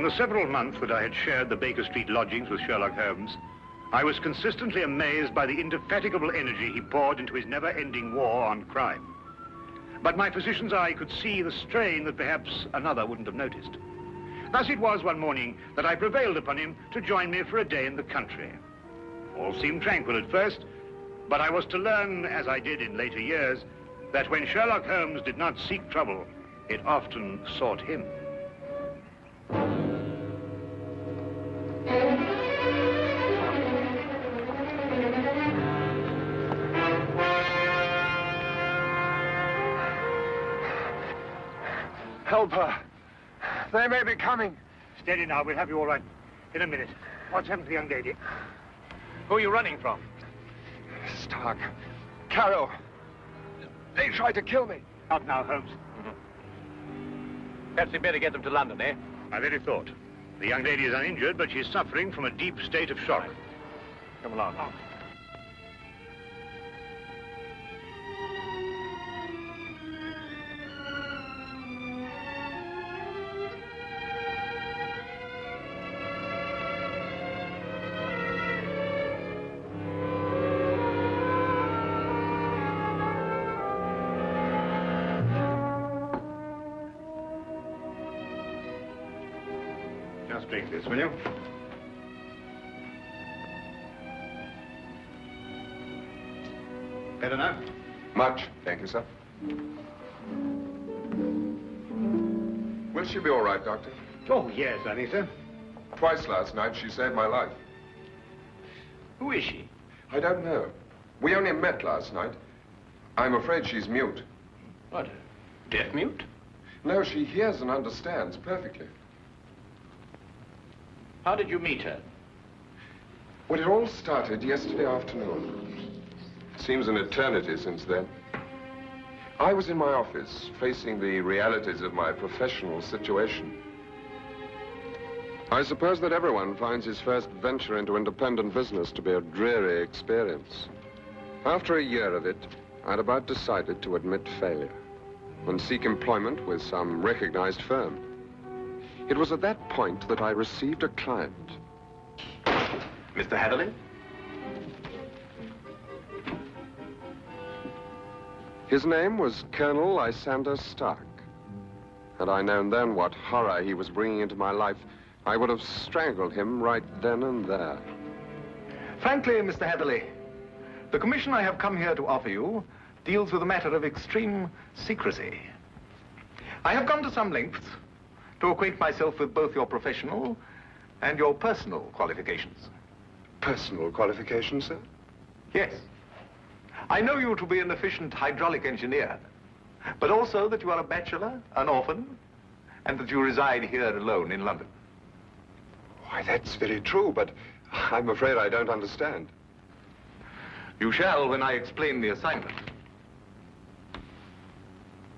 In the several months that I had shared the Baker Street lodgings with Sherlock Holmes, I was consistently amazed by the indefatigable energy he poured into his never-ending war on crime. But my physician's eye could see the strain that perhaps another wouldn't have noticed. Thus it was one morning that I prevailed upon him to join me for a day in the country. All seemed tranquil at first, but I was to learn, as I did in later years, that when Sherlock Holmes did not seek trouble, it often sought him. Help her. They may be coming. Steady now, we'll have you all right in a minute. What's happened to the young lady? Who are you running from? Stark. Carroll. They tried to kill me. Out now, Holmes. Perhaps we'd better get them to London, eh? My very thought. The young lady is uninjured, but she's suffering from a deep state of shock. Come along. Just drink this, will you? Better now? Much, thank you, sir. Will she be all right, Doctor? Oh, yes, Anita. Twice last night she saved my life. Who is she? I don't know. We only met last night. I'm afraid she's mute. What, deaf mute? No, she hears and understands perfectly. How did you meet her? Well, it all started yesterday afternoon. Seems an eternity since then. I was in my office, facing the realities of my professional situation. I suppose that everyone finds his first venture into independent business to be a dreary experience. After a year of it, I'd about decided to admit failure and seek employment with some recognized firm. It was at that point that I received a client. Mr. Hatherley? His name was Colonel Lysander Stark. Had I known then what horror he was bringing into my life, I would have strangled him right then and there. Frankly, Mr. Hatherley, the commission I have come here to offer you deals with a matter of extreme secrecy. I have gone to some lengths to acquaint myself with both your professional and your personal qualifications. Personal qualifications, sir? Yes. I know you to be an efficient hydraulic engineer, but also that you are a bachelor, an orphan, and that you reside here alone in London. Why, that's very true, but I'm afraid I don't understand. You shall when I explain the assignment.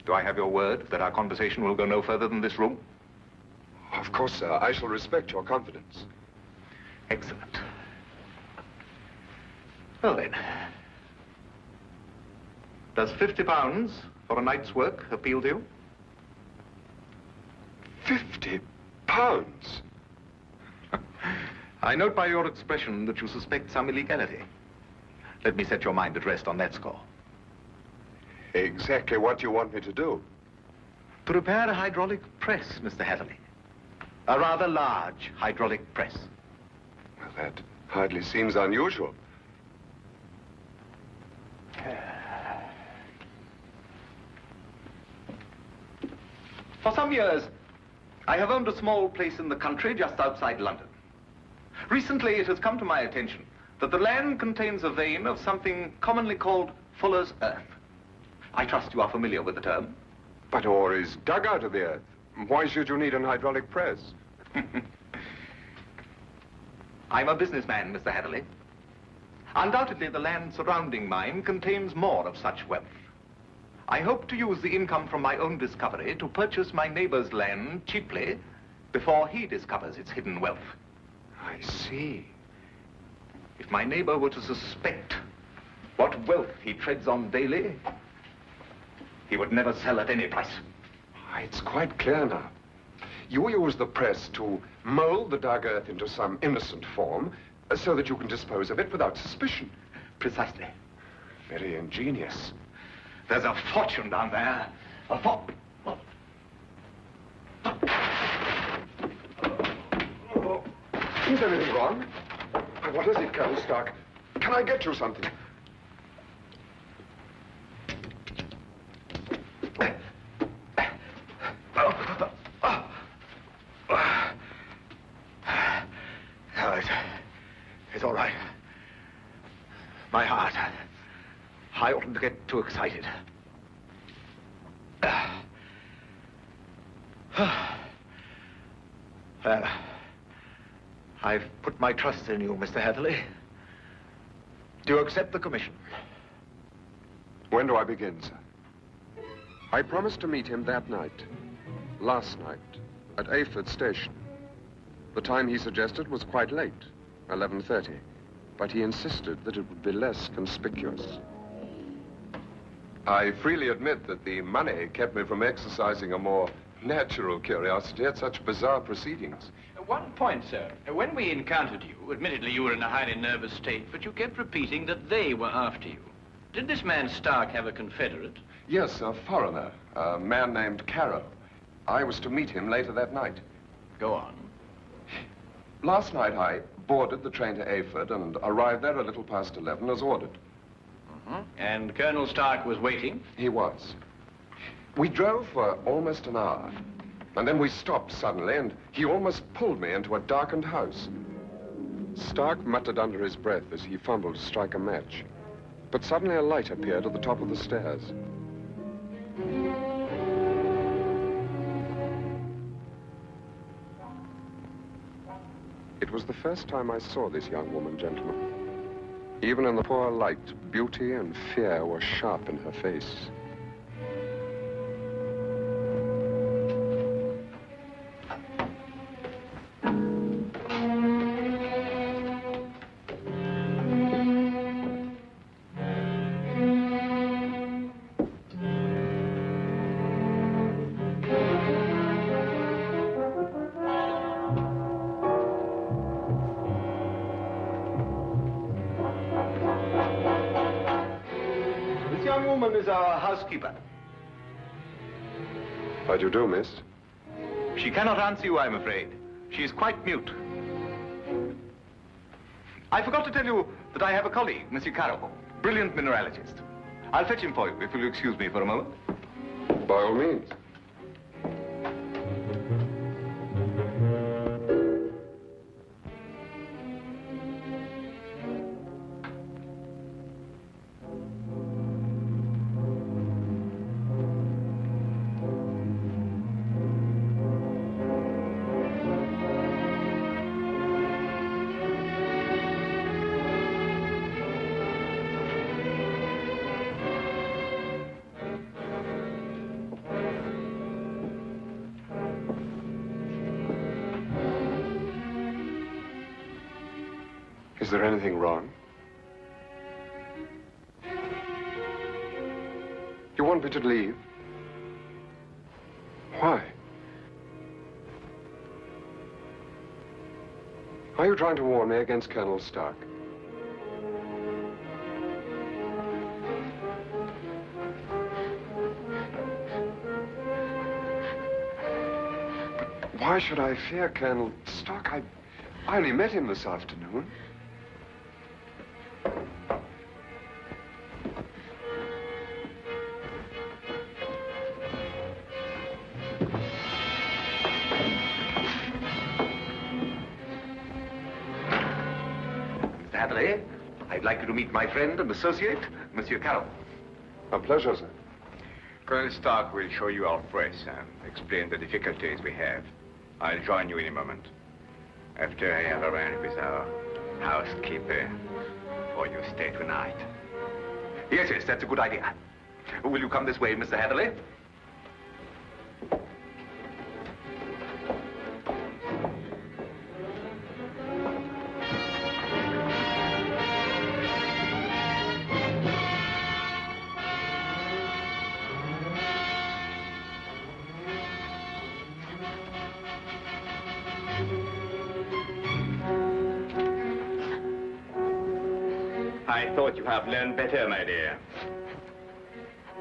Do I have your word that our conversation will go no further than this room? Of course, sir. I shall respect your confidence. Excellent. Well, then. Does £50 for a night's work appeal to you? £50? I note by your expression that you suspect some illegality. Let me set your mind at rest on that score. Exactly what you want me to do? To repair a hydraulic press, Mr. Hatherley. A rather large hydraulic press. Well, that hardly seems unusual. For some years, I have owned a small place in the country just outside London. Recently, it has come to my attention that the land contains a vein of something commonly called fuller's earth. I trust you are familiar with the term. But ore is dug out of the earth. Why should you need an hydraulic press? I'm a businessman, Mr. Hatherley. Undoubtedly, the land surrounding mine contains more of such wealth. I hope to use the income from my own discovery to purchase my neighbor's land cheaply before he discovers its hidden wealth. I see. If my neighbor were to suspect what wealth he treads on daily, he would never sell at any price. It's quite clear now. You use the press to mold the dug earth into some innocent form so that you can dispose of it without suspicion. Precisely. Very ingenious. There's a fortune down there. A fortune. Is there anything wrong? What is it, Colonel Stark? Can I get you something? No, it's all right. My heart. I oughtn't to get too excited. I've put my trust in you, Mr. Heatherley. Do you accept the commission? When do I begin, sir? I promised to meet him that night. Last night, at Ayford Station. The time he suggested was quite late, 11:30. But he insisted that it would be less conspicuous. I freely admit that the money kept me from exercising a more natural curiosity at such bizarre proceedings. One point, sir. When we encountered you, admittedly you were in a highly nervous state, but you kept repeating that they were after you. Did this man Stark have a confederate? Yes, a foreigner, a man named Carrow. I was to meet him later that night. Go on. Last night I boarded the train to Ayford and arrived there a little past 11 as ordered. And Colonel Stark was waiting? He was. We drove for almost an hour, and then we stopped suddenly, and he almost pulled me into a darkened house. Stark muttered under his breath as he fumbled to strike a match. But suddenly a light appeared at the top of the stairs. It was the first time I saw this young woman, gentlemen. Even in the poor light, beauty and fear were sharp in her face. Is our housekeeper. How do you do, miss? She cannot answer you, I'm afraid. She is quite mute. I forgot to tell you that I have a colleague, Monsieur Carroll, brilliant mineralogist. I'll fetch him for you, if you'll excuse me for a moment. By all means. Is there anything wrong? You want me to leave? Why? Are you trying to warn me against Colonel Stark? But why should I fear Colonel Stark? I only met him this afternoon. I'd like you to meet my friend and associate, Monsieur Carroll. A pleasure, sir. Colonel Stark will show you our press and explain the difficulties we have. I'll join you in a moment. After I have arranged with our housekeeper for your stay tonight. Yes, that's a good idea. Will you come this way, Mr. Heatherley? I thought you have learned better, my dear.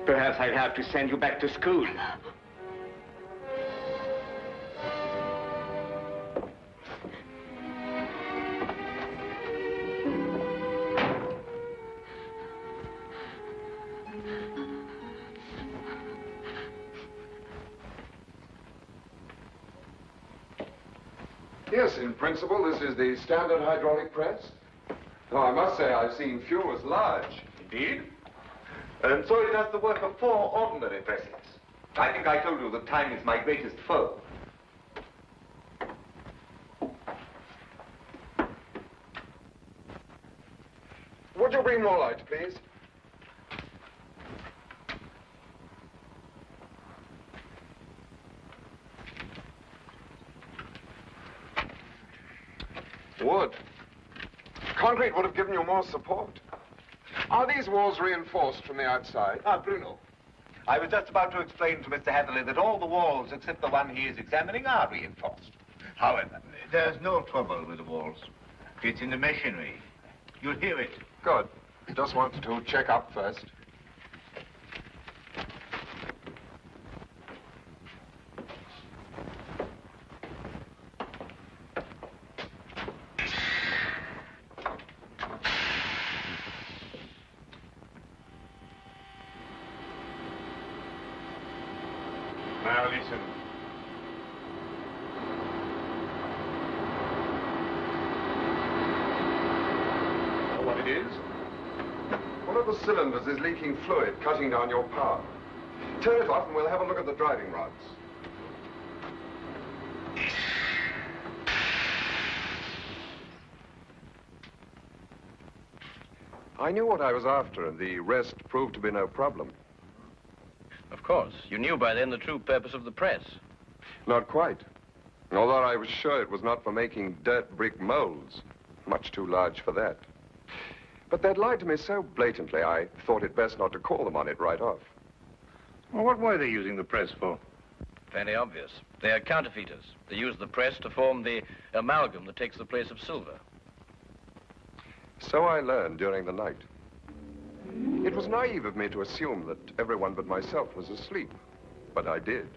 Perhaps I'll have to send you back to school. Yes, in principle, this is the standard hydraulic press. Though I must say I've seen few as large. Indeed. And so it does the work of 4 ordinary presses. I think I told you that time is my greatest foe. Would you bring more light, please? Wood. Concrete would have given you more support. Are these walls reinforced from the outside? Ah, Bruno. I was just about to explain to Mr. Hatherley that all the walls except the one he is examining are reinforced. However, there's no trouble with the walls. It's in the machinery. You'll hear it. Good. Just wanted to check up first. Now listen. Know what it is? One of the cylinders is leaking fluid, cutting down your power. Turn it off and we'll have a look at the driving rods. I knew what I was after, and the rest proved to be no problem. Of course. You knew by then the true purpose of the press. Not quite. Although I was sure it was not for making dirt brick molds. Much too large for that. But they'd lied to me so blatantly, I thought it best not to call them on it right off. Well, what were they using the press for? Fairly obvious. They are counterfeiters. They use the press to form the amalgam that takes the place of silver. So I learned during the night. It was naive of me to assume that everyone but myself was asleep, but I did.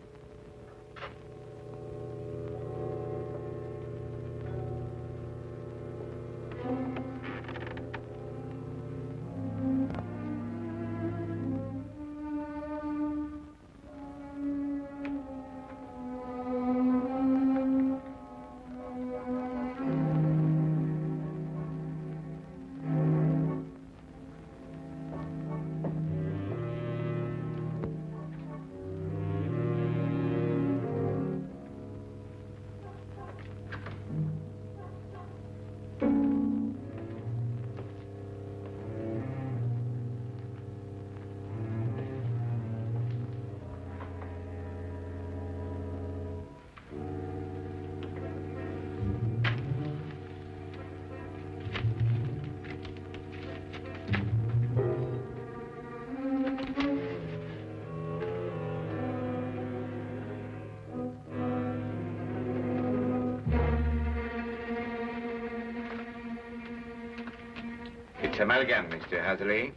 It's amalgam, Mr. Hatherley.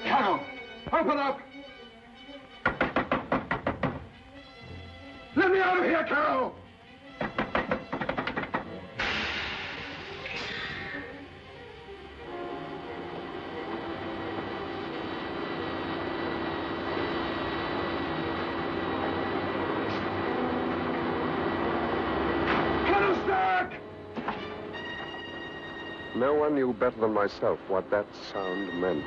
Carol, open up! Let me out of here, Carol! No one knew better than myself what that sound meant.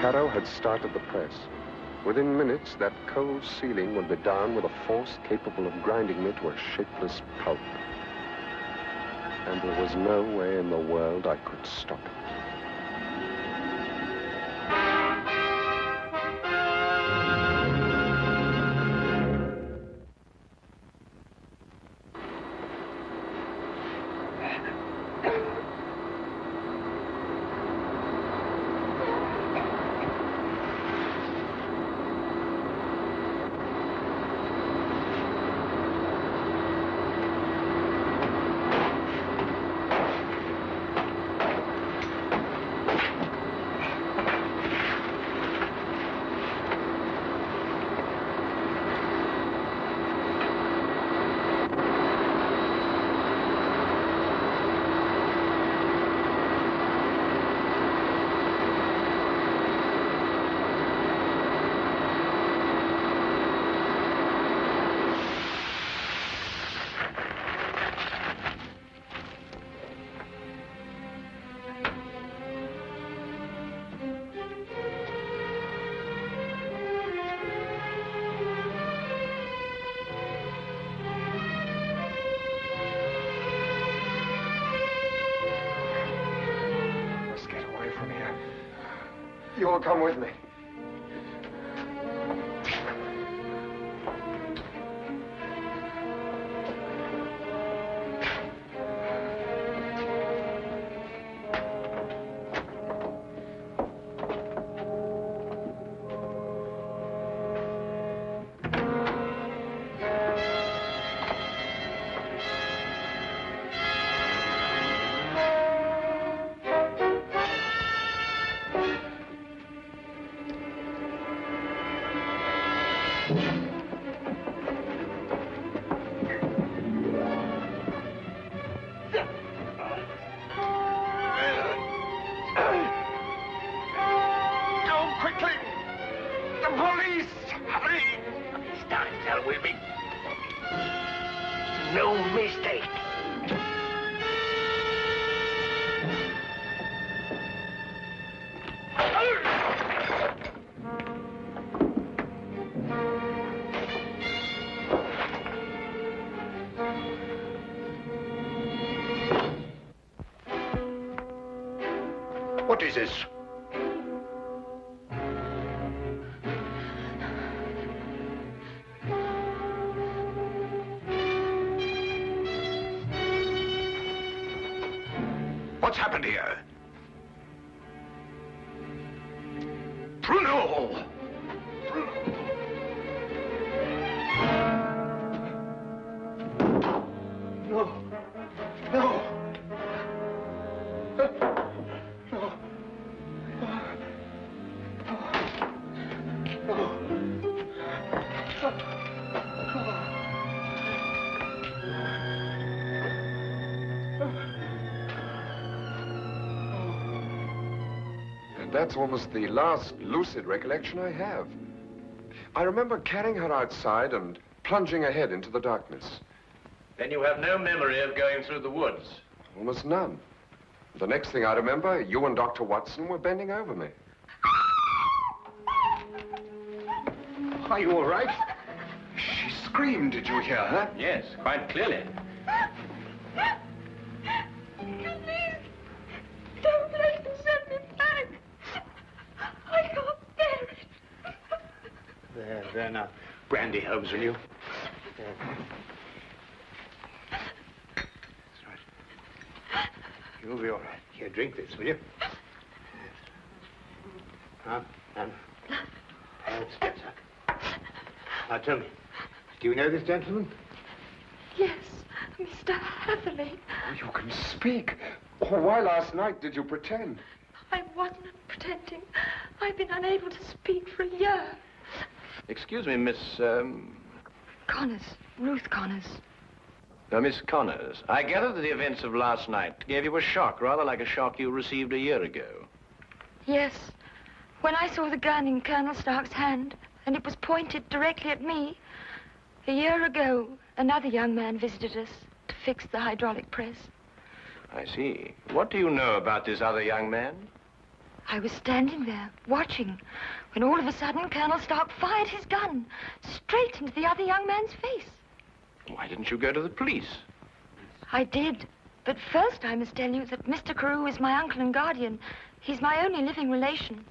Caro had started the press. Within minutes, that cold ceiling would be down with a force capable of grinding me to a shapeless pulp. And there was no way in the world I could stop it. will come with me. What is this? What's happened here? Bruno! No. No. That's almost the last lucid recollection I have. I remember carrying her outside and plunging ahead into the darkness. Then you have no memory of going through the woods? Almost none. The next thing I remember, you and Dr. Watson were bending over me. Are you all right? She screamed. Did you hear her? Yes, quite clearly. Please, don't let them send me back. I can't bear it. There, now. Brandy, Holmes, will you? There. That's right. You'll be all right. Here, drink this, will you? Yes. Now, Spencer. Now, tell me, do you know this gentleman? Yes, Mr. Hatherley. Oh, you can speak. Oh, why last night did you pretend? I wasn't pretending. I've been unable to speak for a year. Excuse me, Miss, Connors. Ruth Connors. Miss Connors. I gather that the events of last night gave you a shock, rather like a shock you received a year ago. Yes. When I saw the gun in Colonel Stark's hand, and it was pointed directly at me, a year ago, another young man visited us to fix the hydraulic press. I see. What do you know about this other young man? I was standing there, watching, when all of a sudden Colonel Stark fired his gun straight into the other young man's face. Why didn't you go to the police? I did. But first I must tell you that Mr. Carew is my uncle and guardian. He's my only living relation.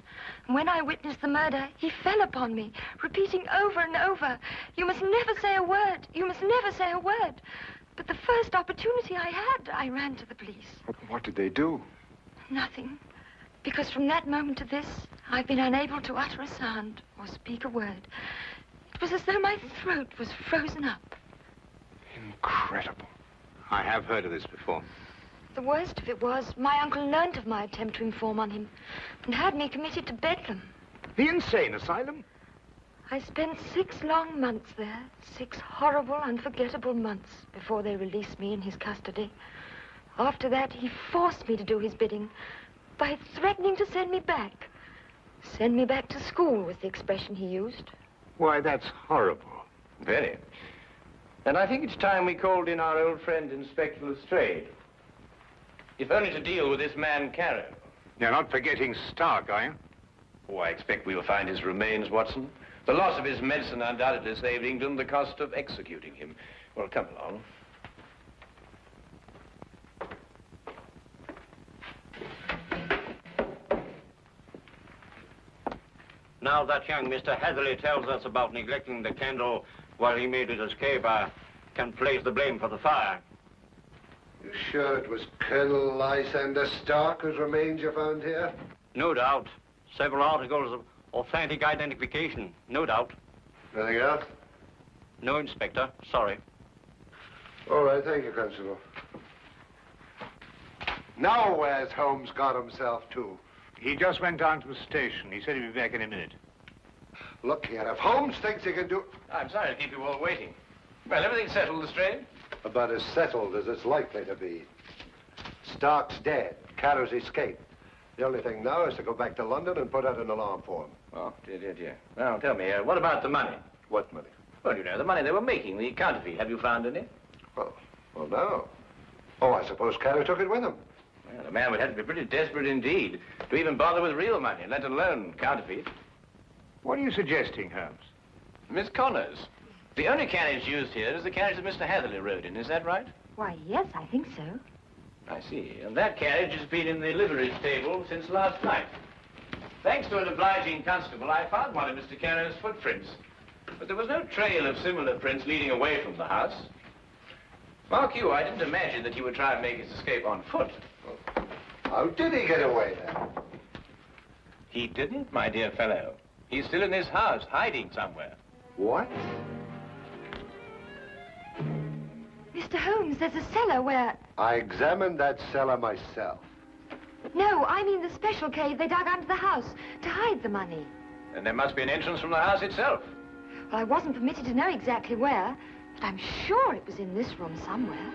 And when I witnessed the murder, he fell upon me, repeating over and over, "You must never say a word. You must never say a word." But the first opportunity I had, I ran to the police. What did they do? Nothing. Because from that moment to this, I've been unable to utter a sound or speak a word. It was as though my throat was frozen up. Incredible. I have heard of this before. The worst of it was, my uncle learnt of my attempt to inform on him and had me committed to Bedlam. The insane asylum? I spent 6 long months there, 6 horrible, unforgettable months before they released me in his custody. After that, he forced me to do his bidding by threatening to send me back. Send me back to school was the expression he used. Why, that's horrible. Very. And I think it's time we called in our old friend, Inspector Lestrade. If only to deal with this man, Carew. You're not forgetting Stark, are you? Oh, I expect we'll find his remains, Watson. The loss of his medicine undoubtedly saved England the cost of executing him. Well, come along. Now that young Mr. Hatherley tells us about neglecting the candle while he made his escape, I can place the blame for the fire. You sure it was Colonel Lysander Stark whose remains you found here? No doubt. Several articles of authentic identification, no doubt. Anything else? No, Inspector. Sorry. All right, thank you, Constable. Now where's Holmes got himself to? He just went down to the station. He said he'd be back in a minute. Look here, if Holmes thinks he can do... I'm sorry to keep you all waiting. Well, everything's settled, Lestrade? About as settled as it's likely to be. Stark's dead. Carrow's escaped. The only thing now is to go back to London and put out an alarm for him. Oh, dear. Well, tell me, what about the money? What money? Well, you know, the money they were making, the counterfeit. Have you found any? Well, no. Oh, I suppose Carrow took it with him. Well, the man would have to be pretty desperate indeed to even bother with real money, let alone counterfeit. What are you suggesting, Holmes? Miss Connors, the only carriage used here is the carriage that Mr. Hatherley rode in. Is that right? Why, yes, I think so. I see. And that carriage has been in the livery stable since last night. Thanks to an obliging constable, I found one of Mr. Carrow's footprints. But there was no trail of similar prints leading away from the house. Mark you, I didn't imagine that he would try and make his escape on foot. How did he get away, then? He didn't, my dear fellow. He's still in this house, hiding somewhere. What? Mr. Holmes, there's a cellar where... I examined that cellar myself. No, I mean the special cave they dug under the house to hide the money. And there must be an entrance from the house itself. Well, I wasn't permitted to know exactly where, but I'm sure it was in this room somewhere.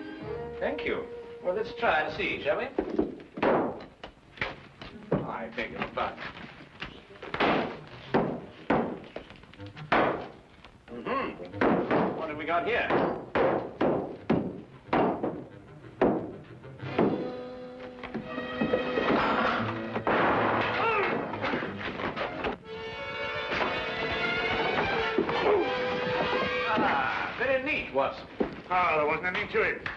Thank you. Well, let's try and see, shall we? I beg your pardon. What have we got here? Very neat, Watson. Oh, there wasn't anything to it.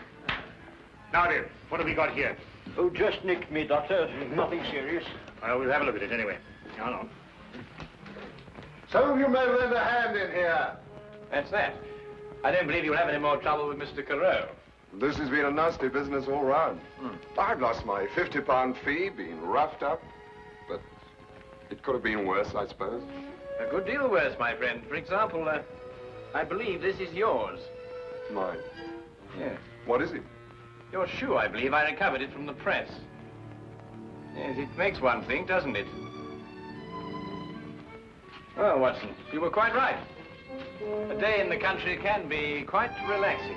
Now then, what have we got here? Oh, just nicked me, Doctor. Nothing serious. Well, we'll have a look at it anyway. Hold on. Some of you may lend a hand in here. That's that. I don't believe you'll have any more trouble with Mr. Carew. This has been a nasty business all round. I've lost my £50 fee, been roughed up, but it could have been worse, I suppose. A good deal worse, my friend. For example, I believe this is yours. Mine? Yes. What is it? Your shoe, I believe. I recovered it from the press. Yes, it makes one think, doesn't it? Well, Watson, you were quite right. A day in the country can be quite relaxing.